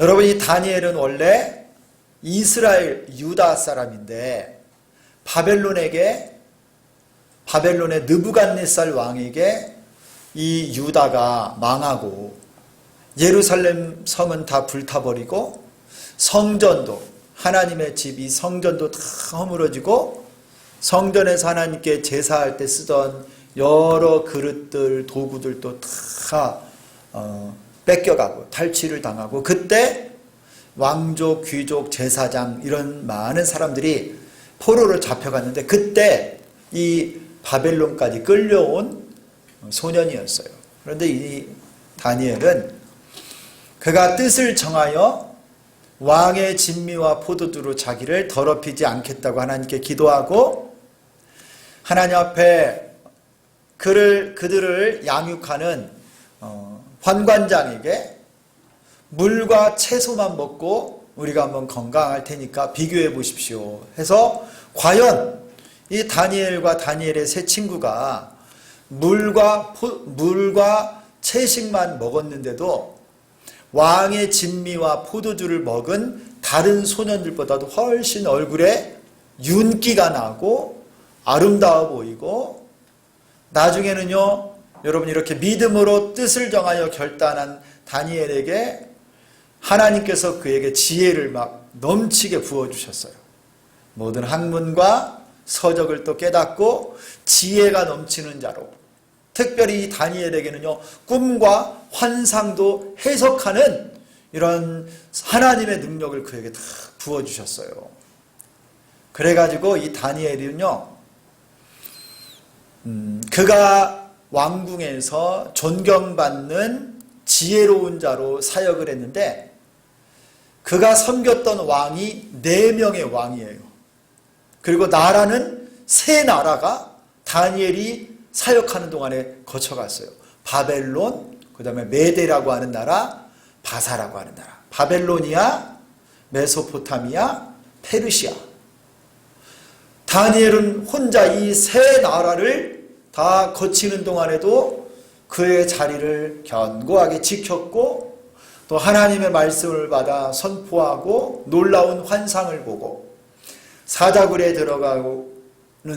여러분, 이 다니엘은 원래 이스라엘 유다 사람인데 바벨론의 느부갓네살 왕에게 이 유다가 망하고 예루살렘 성은 다 불타버리고 성전도, 하나님의 집, 이 성전도 다 허물어지고 성전에서 하나님께 제사할 때 쓰던 여러 그릇들, 도구들도 다 뺏겨가고 탈취를 당하고, 그때 왕족, 귀족, 제사장 이런 많은 사람들이 포로로 잡혀갔는데, 그때 이 바벨론까지 끌려온 소년이었어요. 그런데 이 다니엘은 그가 뜻을 정하여 왕의 진미와 포도주로 자기를 더럽히지 않겠다고 하나님께 기도하고, 하나님 앞에 그들을 양육하는 관관장에게 물과 채소만 먹고 우리가 한번 건강할 테니까 비교해 보십시오 해서, 과연 이 다니엘의 세 친구가 물과 채식만 먹었는데도 왕의 진미와 포도주를 먹은 다른 소년들보다도 훨씬 얼굴에 윤기가 나고 아름다워 보이고, 나중에는요, 여러분, 이렇게 믿음으로 뜻을 정하여 결단한 다니엘에게 하나님께서 그에게 지혜를 막 넘치게 부어주셨어요. 모든 학문과 서적을 또 깨닫고 지혜가 넘치는 자로, 특별히 이 다니엘에게는요, 꿈과 환상도 해석하는 이런 하나님의 능력을 그에게 다 부어주셨어요. 그래가지고 이 다니엘은요, 그가 왕궁에서 존경받는 지혜로운 자로 사역을 했는데, 그가 섬겼던 왕이 4명의 왕이에요. 그리고 나라는 3나라가 다니엘이 사역하는 동안에 거쳐갔어요. 바벨론, 그 다음에 메데라고 하는 나라, 바사라고 하는 나라. 바벨로니아, 메소포타미아, 페르시아. 다니엘은 혼자 이 3나라를 다 거치는 동안에도 그의 자리를 견고하게 지켰고, 또 하나님의 말씀을 받아 선포하고 놀라운 환상을 보고 사자굴에 들어가는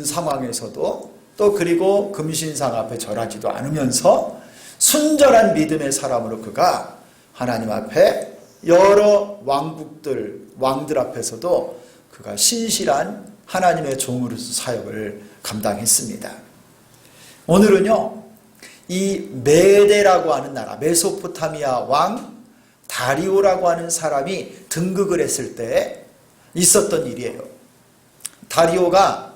상황에서도 또 그리고 금신상 앞에 절하지도 않으면서 순전한 믿음의 사람으로 그가 하나님 앞에 여러 왕들 앞에서도 그가 신실한 하나님의 종으로서 사역을 감당했습니다. 오늘은요, 이 메데라고 하는 나라, 메소포타미아 왕 다리오라고 하는 사람이 등극을 했을 때 있었던 일이에요. 다리오가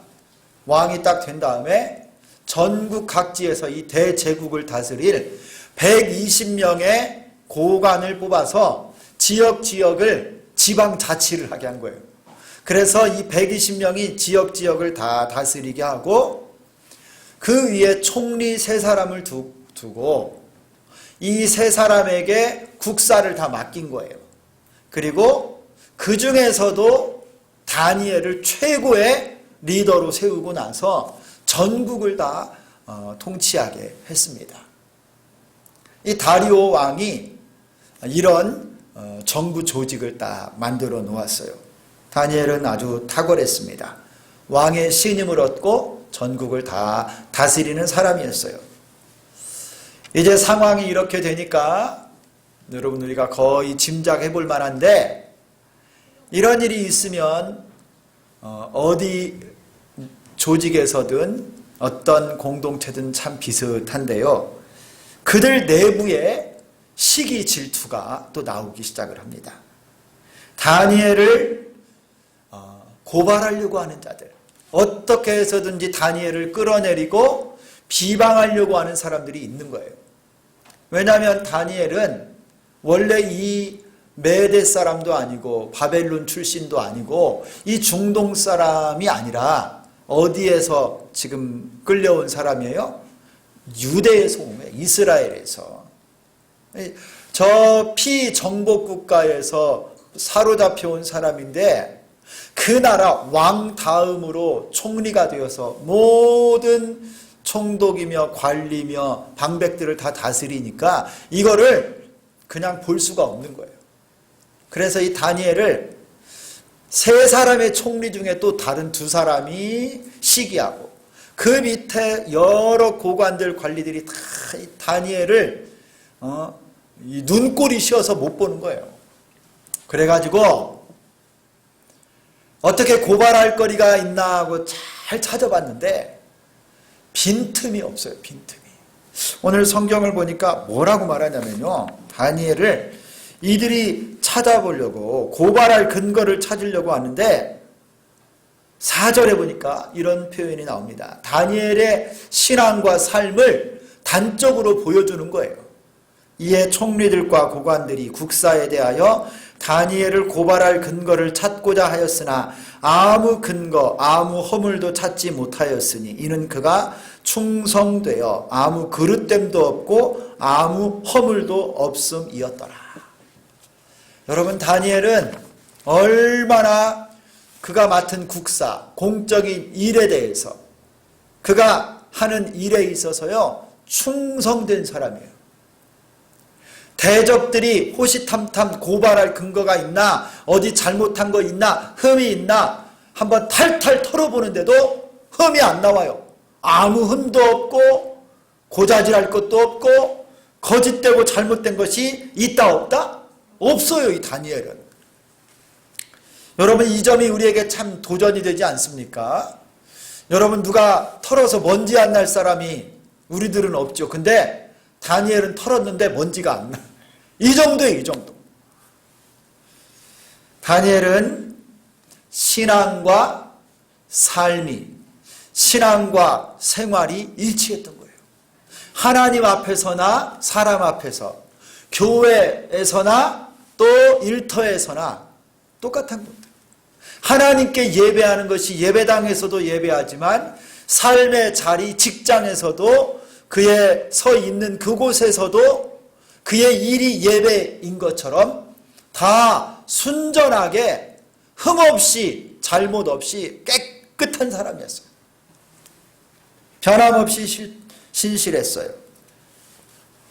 왕이 딱 된 다음에 전국 각지에서 이 대제국을 다스릴 120명의 고관을 뽑아서 지역을 지방자치를 하게 한 거예요. 그래서 이 120명이 지역을 다 다스리게 하고, 그 위에 총리 3사람을 두고 이 3사람에게 국사를 다 맡긴 거예요. 그리고 그 중에서도 다니엘을 최고의 리더로 세우고 나서 전국을 다 통치하게 했습니다. 이 다리오 왕이 이런 정부 조직을 딱 만들어 놓았어요. 다니엘은 아주 탁월했습니다. 왕의 신임을 얻고 전국을 다 다스리는 사람이었어요. 이제 상황이 이렇게 되니까 여러분, 우리가 거의 짐작해 볼 만한데, 이런 일이 있으면 어디 조직에서든 어떤 공동체든 참 비슷한데요, 그들 내부에 시기 질투가 또 나오기 시작을 합니다. 다니엘을 고발하려고 하는 자들, 어떻게 해서든지 다니엘을 끌어내리고 비방하려고 하는 사람들이 있는 거예요. 왜냐하면 다니엘은 원래 이 메대 사람도 아니고 바벨론 출신도 아니고 이 중동 사람이 아니라 어디에서 지금 끌려온 사람이에요? 유대에서 온 거예요. 이스라엘에서. 저 피정복 국가에서 사로잡혀 온 사람인데, 그 나라 왕 다음으로 총리가 되어서 모든 총독이며 관리며 방백들을 다 다스리니까 이거를 그냥 볼 수가 없는 거예요. 그래서 이 다니엘을 세 사람의 총리 중에 또 다른 두 사람이 시기하고 그 밑에 여러 고관들 관리들이 다 이 다니엘을 이 눈꼴이 씌어서 못 보는 거예요. 그래가지고 어떻게 고발할 거리가 있나 하고 잘 찾아봤는데 빈틈이 없어요. 빈틈이. 오늘 성경을 보니까 뭐라고 말하냐면요, 다니엘을 이들이 찾아보려고 고발할 근거를 찾으려고 하는데 4절에 보니까 이런 표현이 나옵니다. 다니엘의 신앙과 삶을 단적으로 보여주는 거예요. 이에 총리들과 고관들이 국사에 대하여 다니엘을 고발할 근거를 찾고자 하였으나 아무 근거, 아무 허물도 찾지 못하였으니 이는 그가 충성되어 아무 그릇됨도 없고 아무 허물도 없음이었더라. 여러분, 다니엘은 얼마나 그가 맡은 국사, 공적인 일에 대해서 그가 하는 일에 있어서요 충성된 사람이에요. 대적들이 호시탐탐 고발할 근거가 있나, 어디 잘못한 거 있나, 흠이 있나 한번 탈탈 털어보는데도 흠이 안 나와요. 아무 흠도 없고 고자질할 것도 없고 거짓되고 잘못된 것이 있다 없다? 없어요. 이 다니엘은. 여러분, 이 점이 우리에게 참 도전이 되지 않습니까? 여러분, 누가 털어서 먼지 안 날 사람이 우리들은 없죠. 근데 다니엘은 털었는데 먼지가 안 나. 이 정도예요. 이 정도. 다니엘은 신앙과 삶이, 신앙과 생활이 일치했던 거예요. 하나님 앞에서나 사람 앞에서, 교회에서나 또 일터에서나 똑같은 겁니다. 하나님께 예배하는 것이 예배당에서도 예배하지만 삶의 자리, 직장에서도 그의 서 있는 그곳에서도 그의 일이 예배인 것처럼 다 순전하게 흠없이 잘못 없이 깨끗한 사람이었어요. 변함없이 신실했어요.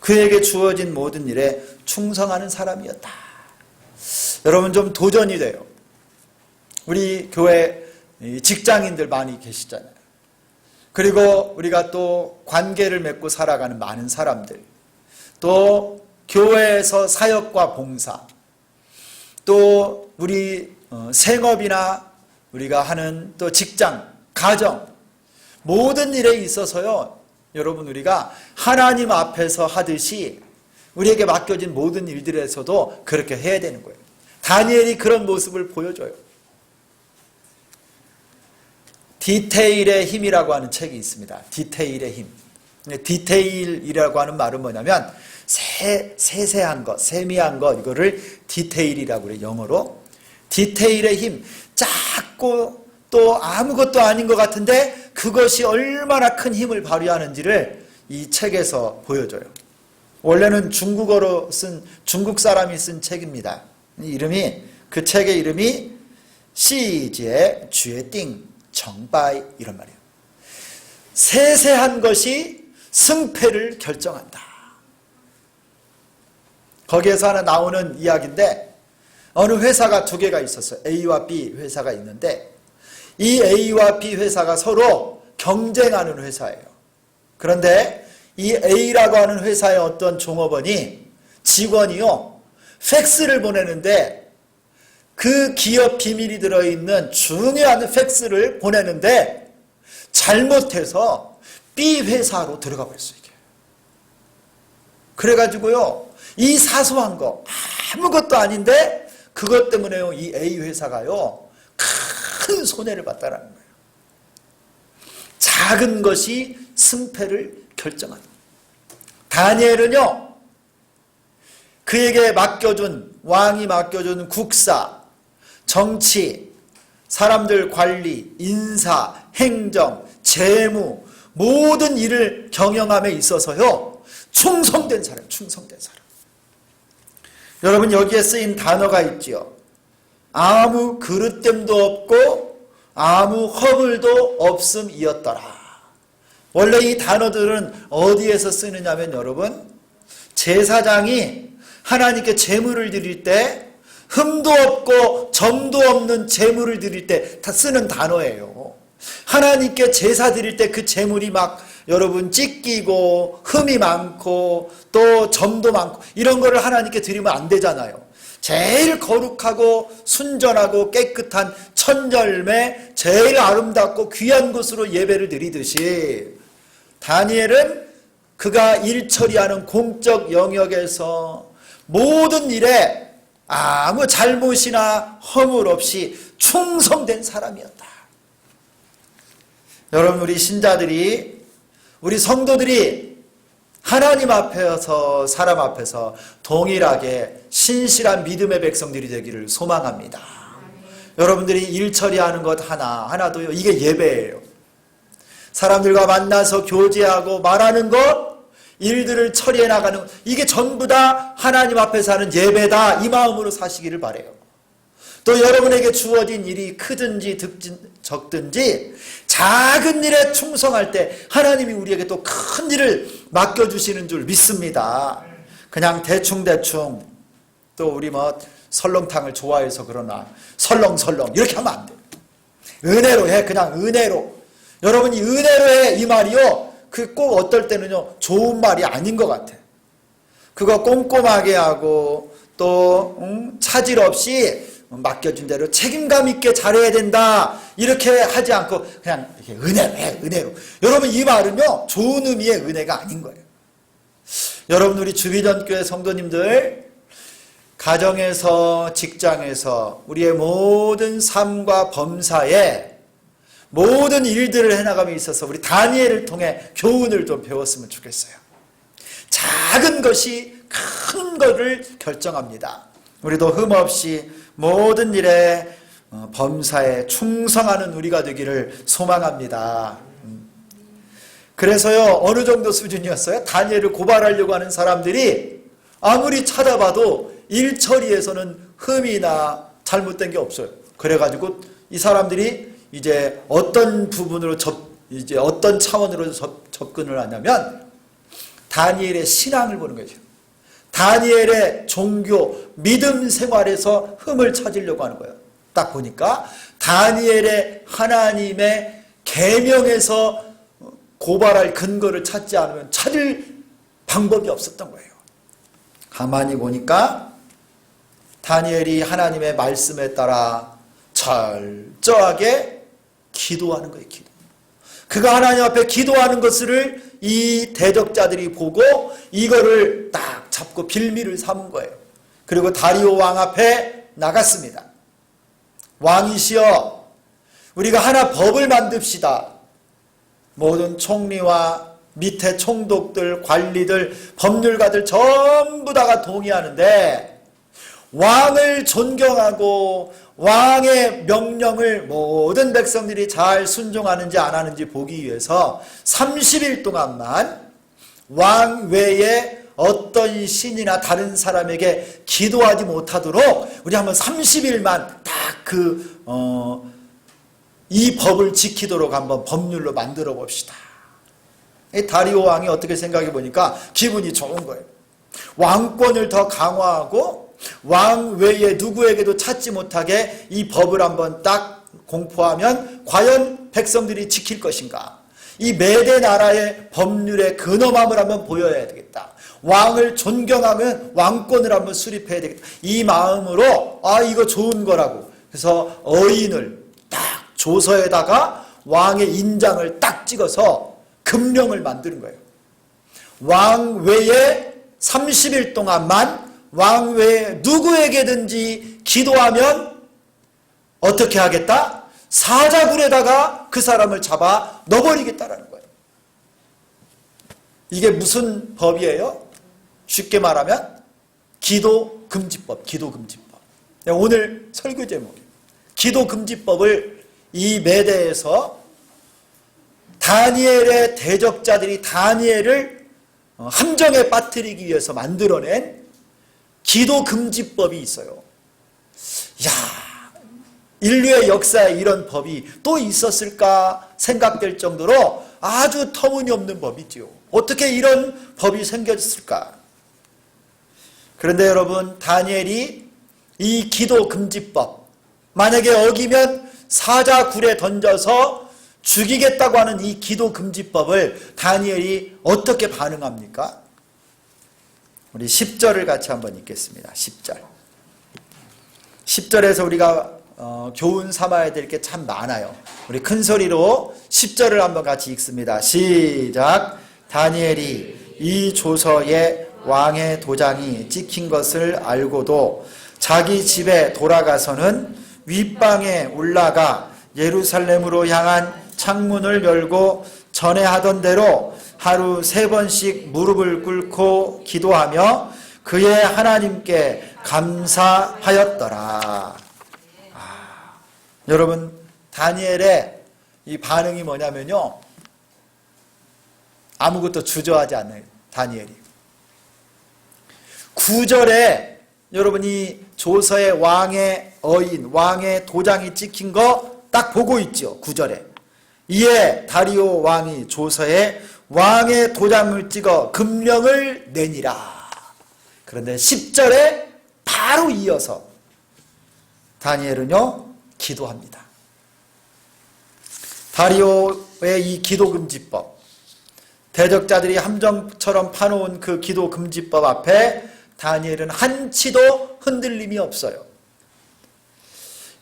그에게 주어진 모든 일에 충성하는 사람이었다. 여러분, 좀 도전이 돼요. 우리 교회 직장인들 많이 계시잖아요. 그리고 우리가 또 관계를 맺고 살아가는 많은 사람들, 또 교회에서 사역과 봉사, 또 우리 생업이나 우리가 하는 또 직장, 가정, 모든 일에 있어서요, 여러분, 우리가 하나님 앞에서 하듯이 우리에게 맡겨진 모든 일들에서도 그렇게 해야 되는 거예요. 다니엘이 그런 모습을 보여줘요. 디테일의 힘이라고 하는 책이 있습니다. 디테일의 힘. 디테일이라고 하는 말은 뭐냐면 세세한 것, 세미한 것, 이거를 디테일이라고 그래요. 영어로. 디테일의 힘. 작고 또 아무것도 아닌 것 같은데 그것이 얼마나 큰 힘을 발휘하는지를 이 책에서 보여줘요. 원래는 중국어로 쓴, 중국 사람이 쓴 책입니다. 그 책의 이름이 시지의 쥐띵 정바이, 이런 말이에요. 세세한 것이 승패를 결정한다. 거기에서 하나 나오는 이야기인데, 어느 회사가 두 개가 있었어요. A와 B 회사가 있는데 이 A와 B 회사가 서로 경쟁하는 회사예요. 그런데 이 A라고 하는 회사의 어떤 종업원이, 직원이요, 팩스를 보내는데 그 기업 비밀이 들어있는 중요한 팩스를 보내는데 잘못해서 B 회사로 들어가 버렸어요. 이게. 그래가지고요, 이 사소한 거 아무것도 아닌데 그것 때문에요, 이 A 회사가요 큰 손해를 봤다는 거예요. 작은 것이 승패를 결정한다. 다니엘은요, 그에게 맡겨준, 왕이 맡겨준 국사, 정치, 사람들 관리, 인사, 행정, 재무, 모든 일을 경영함에 있어서요 충성된 사람, 충성된 사람. 여러분, 여기에 쓰인 단어가 있지요. 아무 그릇됨도 없고 아무 허물도 없음이었더라. 원래 이 단어들은 어디에서 쓰느냐면, 여러분, 제사장이 하나님께 제물을 드릴 때 흠도 없고 점도 없는 제물을 드릴 때 다 쓰는 단어예요. 하나님께 제사 드릴 때 그 제물이 막 여러분 찢기고 흠이 많고 또 점도 많고 이런 거를 하나님께 드리면 안 되잖아요. 제일 거룩하고 순전하고 깨끗한 천열매 제일 아름답고 귀한 곳으로 예배를 드리듯이 다니엘은 그가 일 처리하는 공적 영역에서 모든 일에 아무 잘못이나 허물 없이 충성된 사람이었다. 여러분, 우리 신자들이, 우리 성도들이 하나님 앞에서, 사람 앞에서 동일하게 신실한 믿음의 백성들이 되기를 소망합니다. 여러분들이 일 처리하는 것 하나도요, 이게 예배예요. 사람들과 만나서 교제하고 말하는 것, 일들을 처리해 나가는 것, 이게 전부 다 하나님 앞에서 하는 예배다, 이 마음으로 사시기를 바라요. 또 여러분에게 주어진 일이 크든지 적든지 작은 일에 충성할 때 하나님이 우리에게 또 큰 일을 맡겨주시는 줄 믿습니다. 그냥 대충 또 우리 설렁탕을 좋아해서 그러나 설렁설렁 이렇게 하면 안 돼요. 은혜로 해. 그냥 은혜로. 여러분이 은혜로 해 이 말이요, 그 꼭 어떨 때는요 좋은 말이 아닌 것 같아. 그거 꼼꼼하게 하고 또 차질 없이 맡겨준 대로 책임감 있게 잘해야 된다 이렇게 하지 않고 그냥 이렇게 은혜로 해. 은혜로. 여러분, 이 말은요 좋은 의미의 은혜가 아닌 거예요. 여러분, 우리 주비전교회 성도님들, 가정에서 직장에서 우리의 모든 삶과 범사에 모든 일들을 해나감에 있어서 우리 다니엘을 통해 교훈을 좀 배웠으면 좋겠어요. 작은 것이 큰 것을 결정합니다. 우리도 흠없이 모든 일에 범사에 충성하는 우리가 되기를 소망합니다. 그래서요, 어느 정도 수준이었어요? 다니엘을 고발하려고 하는 사람들이 아무리 찾아봐도 일 처리에서는 흠이나 잘못된 게 없어요. 그래가지고 이 사람들이 이제 어떤 부분으로 이제 어떤 차원으로 접근을 하냐면 다니엘의 신앙을 보는 거죠. 다니엘의 종교, 믿음 생활에서 흠을 찾으려고 하는 거예요. 딱 보니까 다니엘의 하나님의 계명에서 고발할 근거를 찾지 않으면 찾을 방법이 없었던 거예요. 가만히 보니까 다니엘이 하나님의 말씀에 따라 철저하게 기도하는 거예요. 기도. 그가 하나님 앞에 기도하는 것을 이 대적자들이 보고 이거를 딱 잡고 빌미를 삼은 거예요. 그리고 다리오 왕 앞에 나갔습니다. 왕이시여, 우리가 하나 법을 만듭시다. 모든 총리와 밑에 총독들, 관리들, 법률가들 전부 다가 동의하는데 왕을 존경하고 왕의 명령을 모든 백성들이 잘 순종하는지 안 하는지 보기 위해서 30일 동안만 왕 외에 어떤 신이나 다른 사람에게 기도하지 못하도록 우리 한번 30일만 딱 이 법을 지키도록 한번 법률로 만들어 봅시다. 다리오 왕이 어떻게 생각해 보니까 기분이 좋은 거예요. 왕권을 더 강화하고 왕 외에 누구에게도 찾지 못하게 이 법을 한번 딱 공포하면 과연 백성들이 지킬 것인가? 이 메대 나라의 법률의 근엄함을 한번 보여야 되겠다. 왕을 존경하면 왕권을 한번 수립해야 되겠다. 이 마음으로 이거 좋은 거라고. 그래서 어인을 딱 조서에다가 왕의 인장을 딱 찍어서 금령을 만드는 거예요. 왕 외에 30일 동안만 왕 외에 누구에게든지 기도하면 어떻게 하겠다? 사자굴에다가 그 사람을 잡아 넣어버리겠다라는 거예요. 이게 무슨 법이에요? 쉽게 말하면 기도금지법, 기도금지법. 오늘 설교 제목이에요. 기도금지법을 이 메대에서 다니엘의 대적자들이 다니엘을 함정에 빠뜨리기 위해서 만들어낸 기도금지법이 있어요. 인류의 역사에 이런 법이 또 있었을까 생각될 정도로 아주 터무니없는 법이지요. 어떻게 이런 법이 생겼을까? 그런데 여러분, 다니엘이 이 기도 금지법, 만약에 어기면 사자굴에 던져서 죽이겠다고 하는 이 기도 금지법을 다니엘이 어떻게 반응합니까? 우리 10절을 같이 한번 읽겠습니다. 10절. 10절에서 우리가 교훈 삼아야 될 게 참 많아요. 우리 큰 소리로 10절을 한번 같이 읽습니다. 시작. 다니엘이 이 조서에 왕의 도장이 찍힌 것을 알고도 자기 집에 돌아가서는 윗방에 올라가 예루살렘으로 향한 창문을 열고 전에 하던 대로 하루 3번씩 무릎을 꿇고 기도하며 그의 하나님께 감사하였더라. 여러분, 다니엘의 이 반응이 뭐냐면요, 아무것도 주저하지 않아요. 다니엘이 9절에 여러분이 조서의 왕의 어인, 왕의 도장이 찍힌 거 딱 보고 있죠. 9절에 이에 다리오 왕이 조서에 왕의 도장을 찍어 금령을 내니라. 그런데 10절에 바로 이어서 다니엘은요 기도합니다. 다리오의 이 기도금지법, 대적자들이 함정처럼 파놓은 그 기도금지법 앞에 다니엘은 한치도 흔들림이 없어요.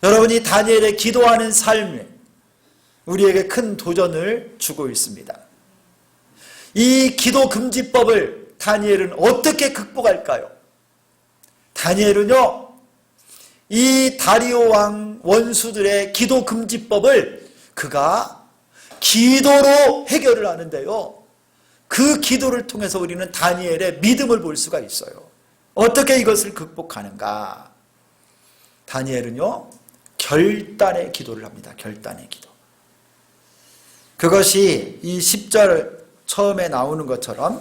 여러분이 다니엘의 기도하는 삶이 우리에게 큰 도전을 주고 있습니다. 이 기도금지법을 다니엘은 어떻게 극복할까요? 다니엘은요, 이 다리오 왕 원수들의 기도금지법을 그가 기도로 해결을 하는데요, 그 기도를 통해서 우리는 다니엘의 믿음을 볼 수가 있어요. 어떻게 이것을 극복하는가? 다니엘은요, 결단의 기도를 합니다. 결단의 기도. 그것이 이 10절 처음에 나오는 것처럼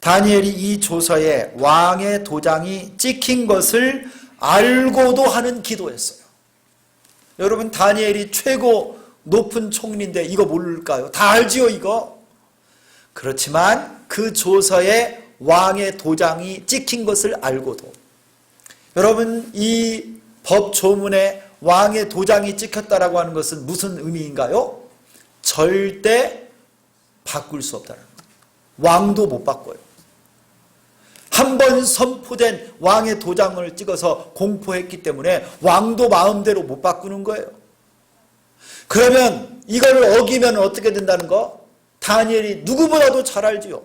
다니엘이 이 조서에 왕의 도장이 찍힌 것을 알고도 하는 기도였어요. 여러분, 다니엘이 최고 높은 총리인데 이거 모를까요? 다 알지요, 이거. 그렇지만 그 조서에 왕의 도장이 찍힌 것을 알고도, 여러분, 이 법 조문에 왕의 도장이 찍혔다라고 하는 것은 무슨 의미인가요? 절대 바꿀 수 없다는 거예요. 왕도 못 바꿔요. 한 번 선포된 왕의 도장을 찍어서 공포했기 때문에 왕도 마음대로 못 바꾸는 거예요. 그러면 이거를 어기면 어떻게 된다는 거? 다니엘이 누구보다도 잘 알지요.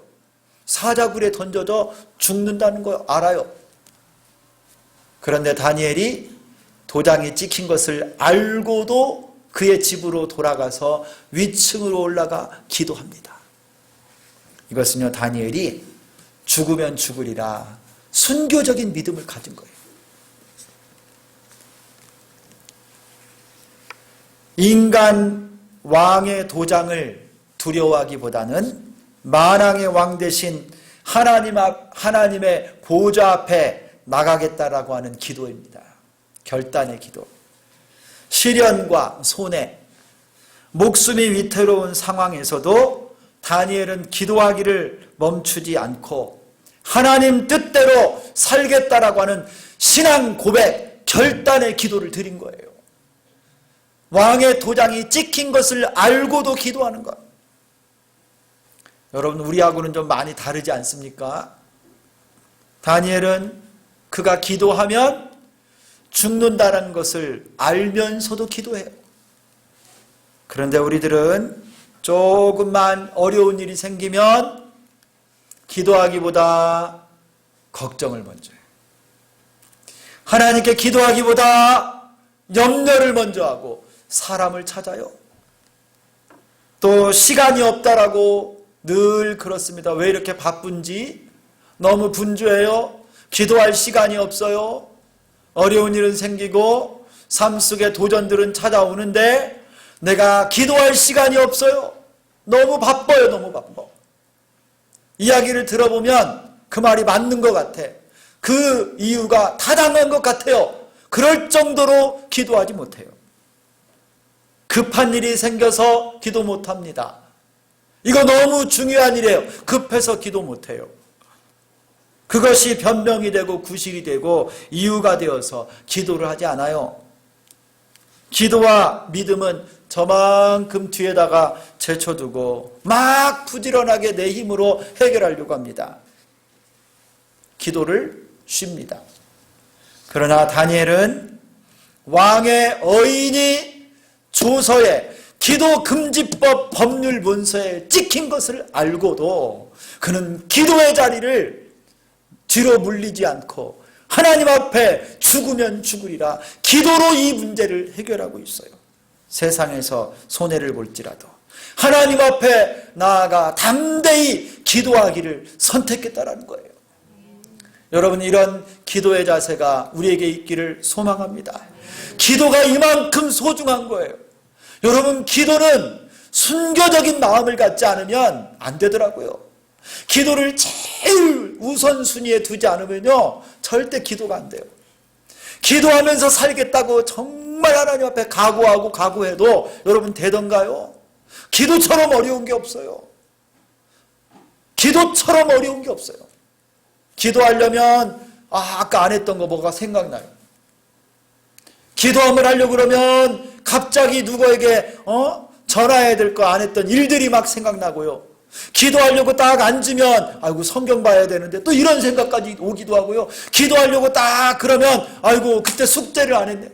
사자굴에 던져져 죽는다는 거 알아요. 그런데 다니엘이 도장이 찍힌 것을 알고도 그의 집으로 돌아가서 위층으로 올라가 기도합니다. 이것은요, 다니엘이 죽으면 죽으리라 순교적인 믿음을 가진 거예요. 인간 왕의 도장을 두려워하기보다는 만왕의 왕 대신 하나님의 보좌 앞에 나가겠다라고 하는 기도입니다. 결단의 기도. 시련과 손해, 목숨이 위태로운 상황에서도 다니엘은 기도하기를 멈추지 않고 하나님 뜻대로 살겠다라고 하는 신앙 고백, 결단의 기도를 드린 거예요. 왕의 도장이 찍힌 것을 알고도 기도하는 것. 여러분, 우리하고는 좀 많이 다르지 않습니까? 다니엘은 그가 기도하면 죽는다는 것을 알면서도 기도해요. 그런데 우리들은 조금만 어려운 일이 생기면 기도하기보다 걱정을 먼저 해요. 하나님께 기도하기보다 염려를 먼저 하고 사람을 찾아요. 또 시간이 없다라고 늘 그렇습니다. 왜 이렇게 바쁜지, 너무 분주해요. 기도할 시간이 없어요. 어려운 일은 생기고 삶 속에 도전들은 찾아오는데 내가 기도할 시간이 없어요. 너무 바빠요. 너무 바빠. 이야기를 들어보면 그 말이 맞는 것 같아. 그 이유가 타당한 것 같아요. 그럴 정도로 기도하지 못해요. 급한 일이 생겨서 기도 못합니다. 이거 너무 중요한 일이에요. 급해서 기도 못해요. 그것이 변명이 되고 구실이 되고 이유가 되어서 기도를 하지 않아요. 기도와 믿음은 저만큼 뒤에다가 제쳐두고 막 부지런하게 내 힘으로 해결하려고 합니다. 기도를 쉽니다. 그러나 다니엘은 왕의 어인이 조서에 기도 금지법 법률 문서에 찍힌 것을 알고도 그는 기도의 자리를 뒤로 물리지 않고 하나님 앞에 죽으면 죽으리라 기도로 이 문제를 해결하고 있어요. 세상에서 손해를 볼지라도 하나님 앞에 나아가 담대히 기도하기를 선택했다라는 거예요. 여러분, 이런 기도의 자세가 우리에게 있기를 소망합니다. 기도가 이만큼 소중한 거예요. 여러분, 기도는 순교적인 마음을 갖지 않으면 안 되더라고요. 기도를 제일 우선순위에 두지 않으면요 절대 기도가 안 돼요. 기도하면서 살겠다고 정말 하나님 앞에 각오하고 각오해도 여러분 되던가요? 기도처럼 어려운 게 없어요. 기도처럼 어려운 게 없어요. 기도하려면 아까 안 했던 거 뭐가 생각나요. 기도 한번 하려고 그러면 갑자기 누구에게 전화해야 될 거 안 했던 일들이 막 생각나고요. 기도하려고 딱 앉으면 아이고 성경 봐야 되는데 또 이런 생각까지 오기도 하고요. 기도하려고 딱 그러면 아이고 그때 숙제를 안 했네.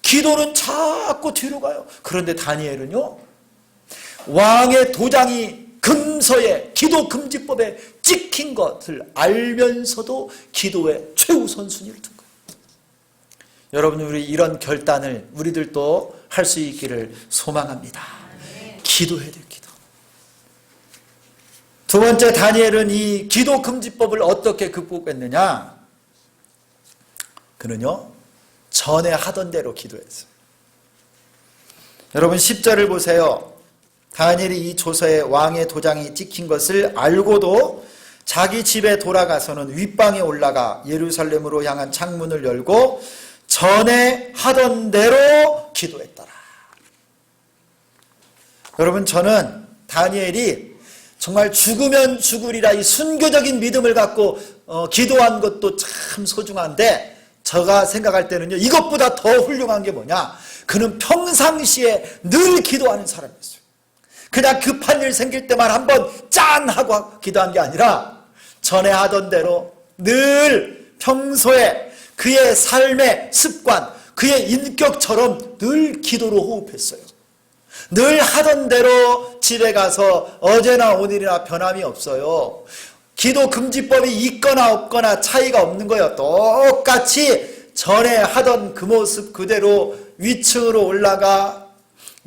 기도는 자꾸 뒤로 가요. 그런데 다니엘은요 왕의 도장이 금서에 기도 금지법에 찍힌 것을 알면서도 기도에 최우선순위를 둔 거예요. 여러분, 우리 이런 결단을 우리들도 할 수 있기를 소망합니다. 기도해야 돼요. 기도. 두 번째, 다니엘은 이 기도 금지법을 어떻게 극복했느냐? 그는요 전에 하던 대로 기도했어요. 여러분 10절을 보세요. 다니엘이 이 조서에 왕의 도장이 찍힌 것을 알고도 자기 집에 돌아가서는 윗방에 올라가 예루살렘으로 향한 창문을 열고 전에 하던 대로 기도했더라. 여러분, 저는 다니엘이 정말 죽으면 죽으리라 이 순교적인 믿음을 갖고 기도한 것도 참 소중한데 제가 생각할 때는요 이것보다 더 훌륭한 게 뭐냐, 그는 평상시에 늘 기도하는 사람이었어요. 그냥 급한 일 생길 때만 한번 짠 하고 기도한 게 아니라 전에 하던 대로 늘 평소에 그의 삶의 습관, 그의 인격처럼 늘 기도로 호흡했어요. 늘 하던 대로 집에 가서 어제나 오늘이나 변함이 없어요. 기도 금지법이 있거나 없거나 차이가 없는 거예요. 똑같이 전에 하던 그 모습 그대로 위층으로 올라가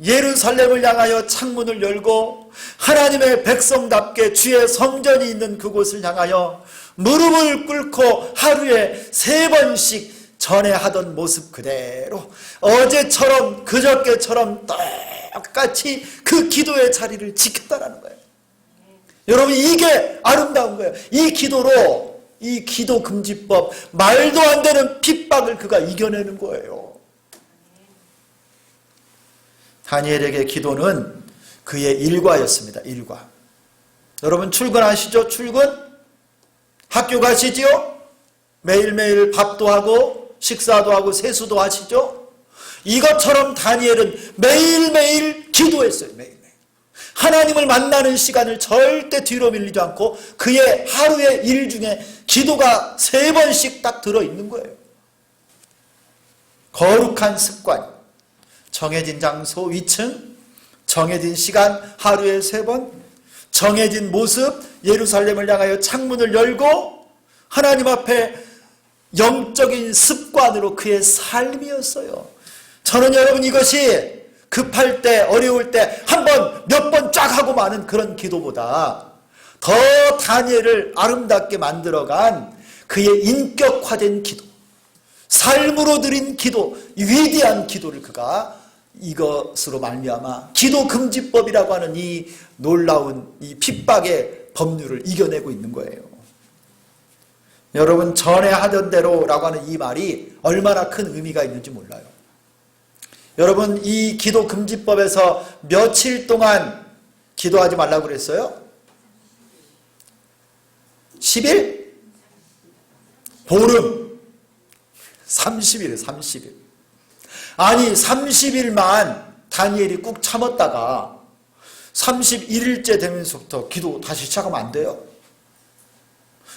예루살렘을 향하여 창문을 열고 하나님의 백성답게 주의 성전이 있는 그곳을 향하여 무릎을 꿇고 하루에 3번씩 전에 하던 모습 그대로 어제처럼 그저께처럼 똑같이 그 기도의 자리를 지켰다라는 거예요. 여러분, 이게 아름다운 거예요. 이 기도로 이 기도 금지법, 말도 안 되는 핍박을 그가 이겨내는 거예요. 다니엘에게 기도는 그의 일과였습니다. 일과. 여러분 출근하시죠? 출근? 학교 가시지요? 매일매일 밥도 하고 식사도 하고 세수도 하시죠? 이것처럼 다니엘은 매일매일 기도했어요. 매일매일. 하나님을 만나는 시간을 절대 뒤로 밀리지 않고 그의 하루의 일 중에 기도가 3번씩 딱 들어있는 거예요. 거룩한 습관, 정해진 장소 위층, 정해진 시간 하루에 3번, 정해진 모습 예루살렘을 향하여 창문을 열고 하나님 앞에 영적인 습관으로 그의 삶이었어요. 저는 여러분 이것이 급할 때 어려울 때 한 번 몇 번 쫙 하고 마는 그런 기도보다 더 다니엘을 아름답게 만들어간 그의 인격화된 기도, 삶으로 드린 기도, 위대한 기도를 그가 이것으로 말미암아 기도 금지법이라고 하는 이 놀라운 이 핍박의 법률을 이겨내고 있는 거예요. 여러분 전에 하던 대로라고 하는 이 말이 얼마나 큰 의미가 있는지 몰라요. 여러분 이 기도 금지법에서 며칠 동안 기도하지 말라고 그랬어요? 10일? 보름 30일, 30일. 아니 30일만 다니엘이 꾹 참았다가 31일째 되면서부터 기도 다시 시작하면 안 돼요?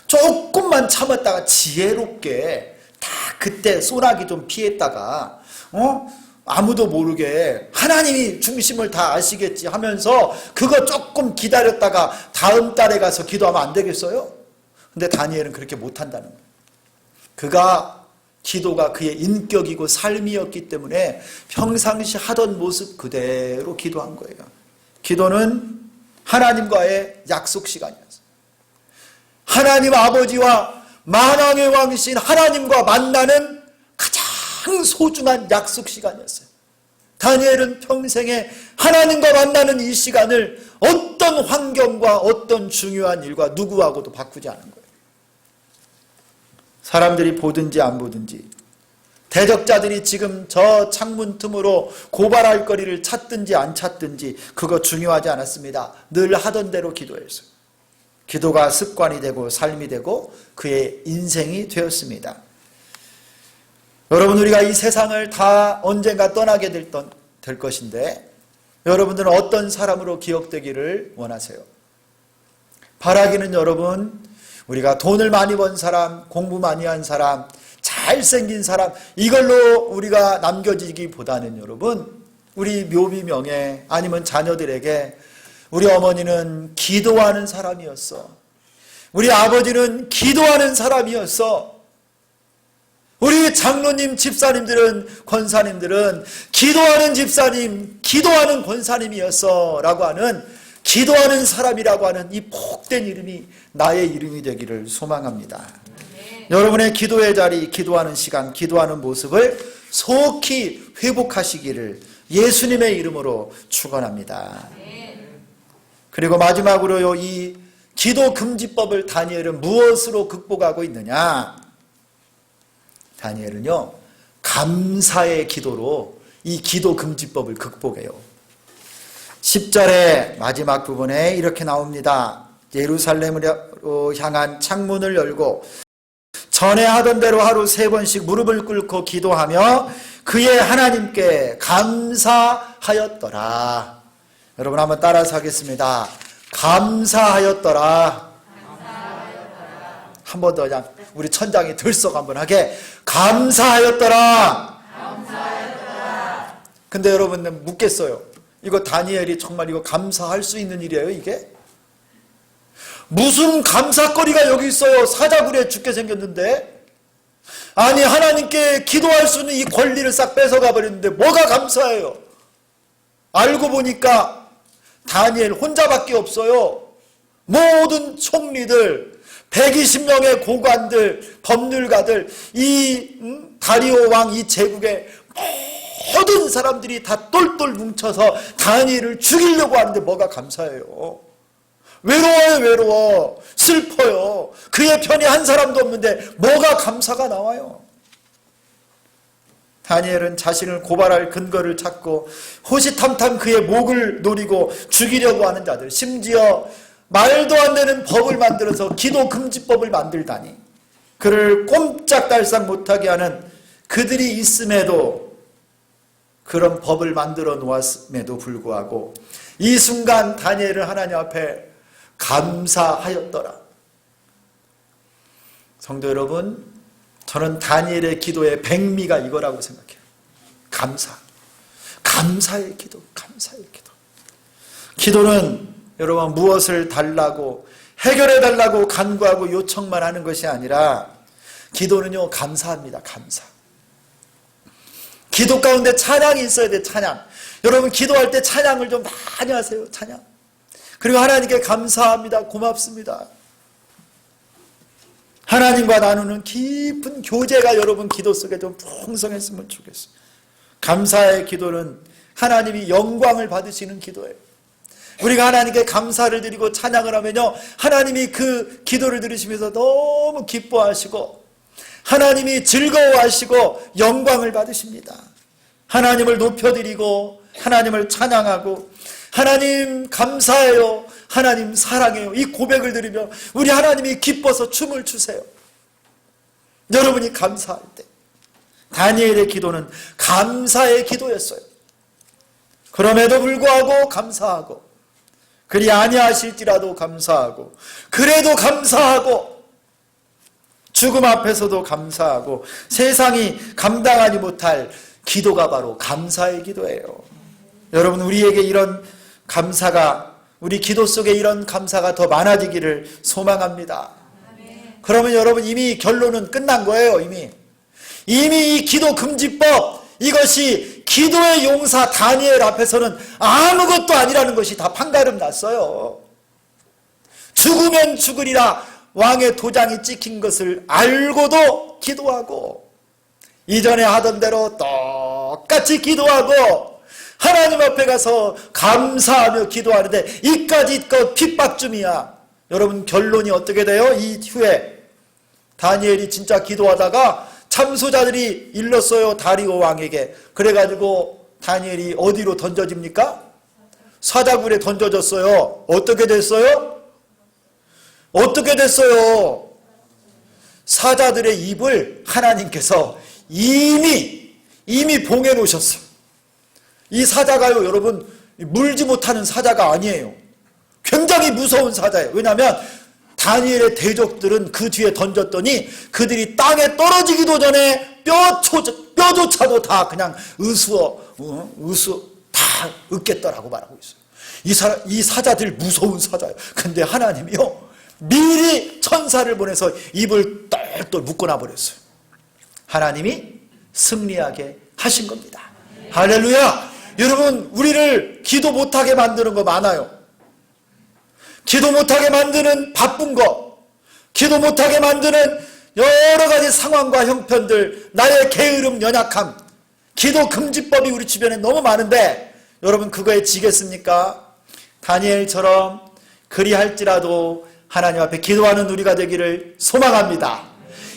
조금만 참았다가 지혜롭게 다 그때 소나기 좀 피했다가 아무도 모르게 하나님이 중심을 다 아시겠지 하면서 그거 조금 기다렸다가 다음 달에 가서 기도하면 안 되겠어요? 근데 다니엘은 그렇게 못한다는 거예요. 그가 기도가 그의 인격이고 삶이었기 때문에 평상시 하던 모습 그대로 기도한 거예요. 기도는 하나님과의 약속 시간이었어요. 하나님 아버지와 만왕의 왕이신 하나님과 만나는 가장 소중한 약속 시간이었어요. 다니엘은 평생에 하나님과 만나는 이 시간을 어떤 환경과 어떤 중요한 일과 누구하고도 바꾸지 않은 거예요. 사람들이 보든지 안 보든지, 대적자들이 지금 저 창문 틈으로 고발할 거리를 찾든지 안 찾든지 그거 중요하지 않았습니다. 늘 하던 대로 기도했어요. 기도가 습관이 되고 삶이 되고 그의 인생이 되었습니다. 여러분, 우리가 이 세상을 다 언젠가 떠나게 될 것인데 여러분들은 어떤 사람으로 기억되기를 원하세요? 바라기는 여러분, 우리가 돈을 많이 번 사람, 공부 많이 한 사람, 잘생긴 사람, 이걸로 우리가 남겨지기보다는 여러분, 우리 묘비 명예 아니면 자녀들에게 우리 어머니는 기도하는 사람이었어. 우리 아버지는 기도하는 사람이었어. 우리 장로님, 집사님들은, 권사님들은 기도하는 집사님, 기도하는 권사님이었어 라고 하는, 기도하는 사람이라고 하는 이 복된 이름이 나의 이름이 되기를 소망합니다. 여러분의 기도의 자리, 기도하는 시간, 기도하는 모습을 속히 회복하시기를 예수님의 이름으로 축원합니다. 그리고 마지막으로요, 이 기도 금지법을 다니엘은 무엇으로 극복하고 있느냐? 다니엘은요, 감사의 기도로 이 기도 금지법을 극복해요. 10절의 마지막 부분에 이렇게 나옵니다. 예루살렘으로 향한 창문을 열고 전에 하던 대로 하루 3번씩 무릎을 꿇고 기도하며 그의 하나님께 감사하였더라. 여러분 한번 따라서 하겠습니다. 감사하였더라. 한 번 더 그냥 우리 천장이 들썩 한번 하게. 감사하였더라. 근데 여러분 묻겠어요. 이거 다니엘이 정말 이거 감사할 수 있는 일이에요, 이게? 무슨 감사거리가 여기 있어요? 사자굴에 죽게 생겼는데. 아니, 하나님께 기도할 수 있는 이 권리를 싹 뺏어가 버렸는데 뭐가 감사해요? 알고 보니까 다니엘 혼자밖에 없어요. 모든 총리들, 120명의 고관들, 법률가들, 이 다리오 왕 이 제국의 모든 사람들이 다 똘똘 뭉쳐서 다니엘을 죽이려고 하는데 뭐가 감사해요? 외로워요, 외로워. 슬퍼요. 그의 편이 한 사람도 없는데 뭐가 감사가 나와요? 다니엘은 자신을 고발할 근거를 찾고 호시탐탐 그의 목을 노리고 죽이려고 하는 자들, 심지어 말도 안 되는 법을 만들어서 기도 금지법을 만들다니, 그를 꼼짝달싹 못하게 하는 그들이 있음에도, 그런 법을 만들어 놓았음에도 불구하고 이 순간 다니엘은 하나님 앞에 감사하였더라. 성도 여러분, 저는 다니엘의 기도의 백미가 이거라고 생각해요. 감사의 기도, 감사의 기도. 기도는 여러분 무엇을 달라고, 해결해 달라고 간구하고 요청만 하는 것이 아니라 기도는요, 감사합니다. 감사. 기도 가운데 찬양이 있어야 돼. 찬양. 여러분 기도할 때 찬양을 좀 많이 하세요. 찬양. 그리고 하나님께 감사합니다. 고맙습니다. 하나님과 나누는 깊은 교제가 여러분 기도 속에 좀 풍성했으면 좋겠어요. 감사의 기도는 하나님이 영광을 받으시는 기도예요. 우리가 하나님께 감사를 드리고 찬양을 하면요, 하나님이 그 기도를 들으시면서 너무 기뻐하시고 하나님이 즐거워하시고 영광을 받으십니다. 하나님을 높여드리고 하나님을 찬양하고 하나님 감사해요, 하나님 사랑해요, 이 고백을 드리며 우리 하나님이 기뻐서 춤을 추세요. 여러분이 감사할 때, 다니엘의 기도는 감사의 기도였어요. 그럼에도 불구하고 감사하고, 그리 아니하실지라도 감사하고, 그래도 감사하고, 죽음 앞에서도 감사하고, 세상이 감당하지 못할 기도가 바로 감사의 기도예요. 여러분, 우리에게 이런 감사가, 우리 기도 속에 이런 감사가 더 많아지기를 소망합니다. 그러면 여러분, 이미 결론은 끝난 거예요. 이미 이 기도 금지법, 이것이 기도의 용사 다니엘 앞에서는 아무것도 아니라는 것이 다 판가름 났어요. 죽으면 죽으리라 왕의 도장이 찍힌 것을 알고도 기도하고, 이전에 하던 대로 똑같이 기도하고, 하나님 앞에 가서 감사하며 기도하는데 이까짓 것 핍박쯤이야. 여러분, 결론이 어떻게 돼요? 이 후에 다니엘이 진짜 기도하다가 참소자들이 일렀어요, 다리오 왕에게. 그래가지고 다니엘이 어디로 던져집니까? 사자굴에 던져졌어요. 어떻게 됐어요? 어떻게 됐어요? 사자들의 입을 하나님께서 이미 봉해 놓으셨어요. 이 사자가요, 여러분, 물지 못하는 사자가 아니에요. 굉장히 무서운 사자예요. 왜냐하면 다니엘의 대적들은 그 뒤에 던졌더니 그들이 땅에 떨어지기도 전에 뼈조차도 다 그냥 다 으깼더라고 말하고 있어요. 이 사자들 무서운 사자예요. 근데 하나님이요, 미리 천사를 보내서 입을 똘똘 묶어놔 버렸어요. 하나님이 승리하게 하신 겁니다. 할렐루야! 여러분, 우리를 기도 못하게 만드는 거 많아요. 기도 못하게 만드는 바쁜 거, 기도 못하게 만드는 여러 가지 상황과 형편들, 나의 게으름, 연약함, 기도 금지법이 우리 주변에 너무 많은데 여러분, 그거에 지겠습니까? 다니엘처럼 그리할지라도 하나님 앞에 기도하는 우리가 되기를 소망합니다.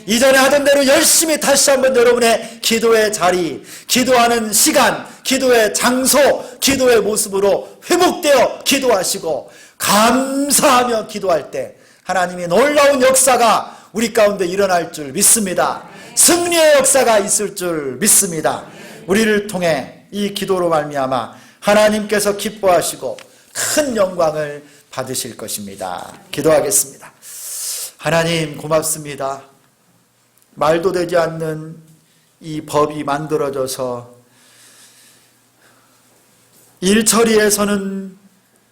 이전에 하던 대로 열심히 다시 한번 여러분의 기도의 자리, 기도하는 시간, 기도의 장소, 기도의 모습으로 회복되어 기도하시고 감사하며 기도할 때 하나님의 놀라운 역사가 우리 가운데 일어날 줄 믿습니다. 승리의 역사가 있을 줄 믿습니다. 우리를 통해 이 기도로 말미암아 하나님께서 기뻐하시고 큰 영광을 받으실 것입니다. 기도하겠습니다. 하나님, 고맙습니다. 말도 되지 않는 이 법이 만들어져서 일처리에서는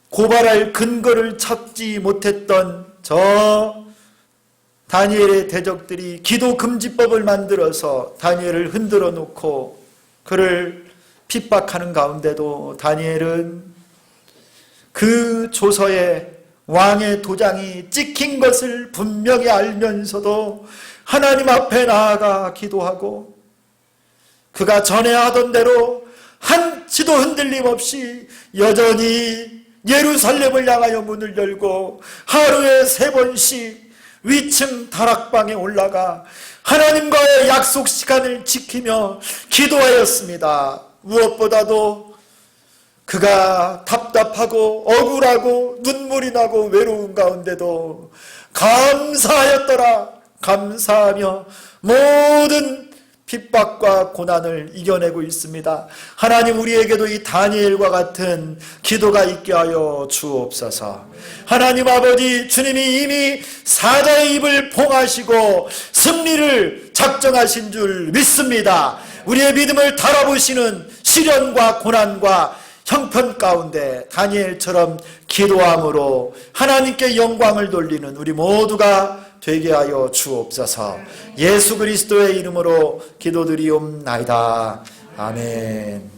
고발할 근거를 찾지 못했던 저 다니엘의 대적들이 기도 금지법을 만들어서 다니엘을 흔들어 놓고 그를 핍박하는 가운데도 다니엘은 그 조서에 왕의 도장이 찍힌 것을 분명히 알면서도 하나님 앞에 나아가 기도하고 그가 전에 하던 대로 한치도 흔들림 없이 여전히 예루살렘을 향하여 문을 열고 하루에 3번씩 위층 다락방에 올라가 하나님과의 약속 시간을 지키며 기도하였습니다. 무엇보다도 그가 답답하고 억울하고 눈물이 나고 외로운 가운데도 감사하였더라. 감사하며 모든 핍박과 고난을 이겨내고 있습니다. 하나님, 우리에게도 이 다니엘과 같은 기도가 있게 하여 주옵소서. 하나님 아버지, 주님이 이미 사자의 입을 봉하시고 승리를 작정하신 줄 믿습니다. 우리의 믿음을 달아보시는 시련과 고난과 형편 가운데 다니엘처럼 기도함으로 하나님께 영광을 돌리는 우리 모두가 되게 하여 주옵소서. 예수 그리스도의 이름으로 기도드리옵나이다. 아멘.